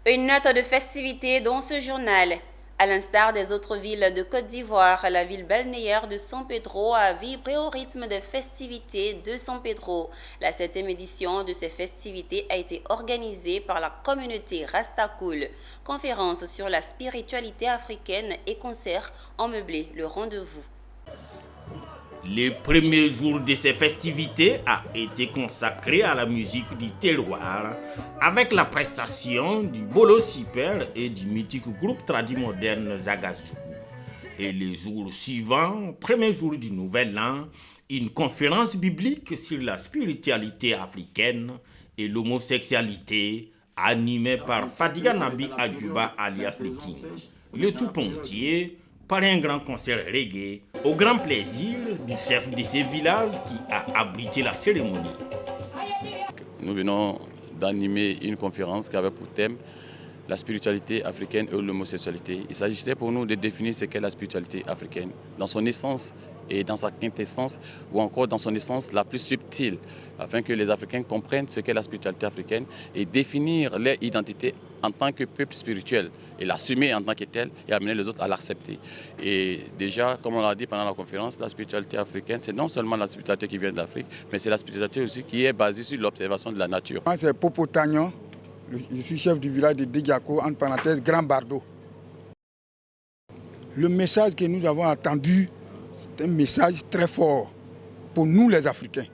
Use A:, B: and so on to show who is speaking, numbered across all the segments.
A: Une note de festivité dans ce journal. À l'instar des autres villes de Côte d'Ivoire, la ville balnéaire de San Pedro a vibré au rythme des festivités de San Pedro. La 7e édition de ces festivités a été organisée par la communauté Rastakoul. Conférence sur la spiritualité africaine et concerts ont meublé le rendez-vous.
B: Le premier jour de ces festivités a été consacré à la musique du terroir avec la prestation du Bolo Super et du mythique groupe tradimoderne Zagazougou. Et le jour suivant, premier jour du nouvel an, une conférence biblique sur la spiritualité africaine et l'homosexualité animée par Fadiga Nabi Adjuba alias le King. Le tout ponctué par un grand concert reggae au grand plaisir du chef de ce village qui a abrité la cérémonie.
C: Nous venons d'animer une conférence qui avait pour thème la spiritualité africaine et l'homosexualité. Il s'agissait pour nous de définir ce qu'est la spiritualité africaine dans son essence et dans sa quintessence, ou encore dans son essence la plus subtile, afin que les Africains comprennent ce qu'est la spiritualité africaine et définir leur identité en tant que peuple spirituel et l'assumer en tant que tel et amener les autres à l'accepter. Et déjà, comme on l'a dit pendant la conférence, la spiritualité africaine, c'est non seulement la spiritualité qui vient d'Afrique, mais c'est la spiritualité aussi qui est basée sur l'observation de la nature.
D: Moi, c'est Popo Tagnon, je suis chef du village de Dédiako, entre parenthèses, Grand Bardo. Le message que nous avons entendu, c'est un message très fort pour nous les Africains,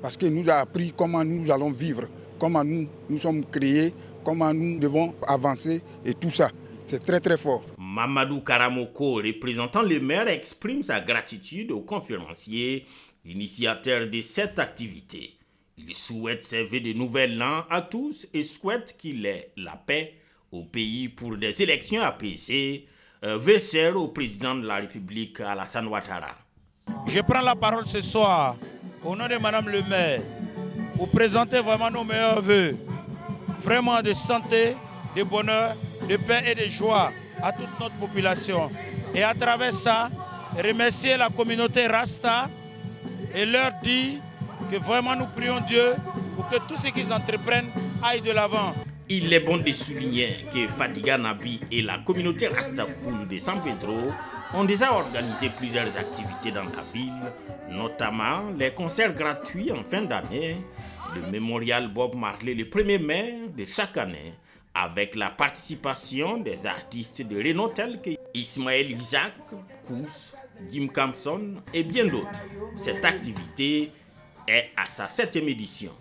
D: parce qu'il nous a appris comment nous allons vivre, comment nous sommes créés, comment nous devons avancer et tout ça. C'est très très fort.
B: Mamadou Karamoko, représentant le maire, exprime sa gratitude aux conférenciers, initiateurs de cette activité. Il souhaite servir de nouvel an à tous et souhaite qu'il ait la paix au pays pour des élections apaisées, veut cher au président de la République Alassane Ouattara.
E: Je prends la parole ce soir au nom de Madame le maire pour présenter vraiment nos meilleurs vœux, vraiment de santé, de bonheur, de paix et de joie à toute notre population. Et à travers ça, remercier la communauté Rasta et leur dire que vraiment nous prions Dieu pour que tout ce qu'ils entreprennent aille de l'avant.
B: Il est bon de souligner que Fadiga Nabi et la communauté Rastakoul de San Pedro ont déjà organisé plusieurs activités dans la ville, notamment les concerts gratuits en fin d'année, le mémorial Bob Marley le 1er mai de chaque année, avec la participation des artistes de renom tels que Ismaël Isaac, Kous, Jim Campson et bien d'autres. Cette activité est à sa 7e édition.